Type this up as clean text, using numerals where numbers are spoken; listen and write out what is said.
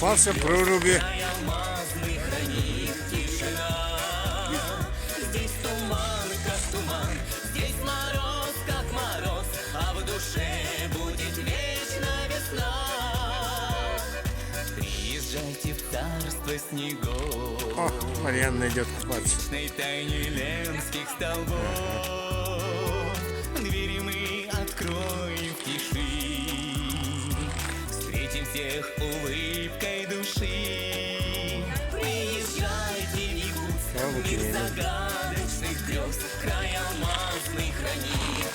Купался в проруби. Алмазный хранит тишина. Здесь туман, как туман, здесь мороз, как мороз, а в душе будет вечно весна. Приезжайте в царство снегов, О, Марьяна идет купаться. в тайне ленских столбов. Двери мы откроем в тиши, встретим всех улыбкой души. Приезжайте в Якутск, мир загадочных грез, край алмазный хранит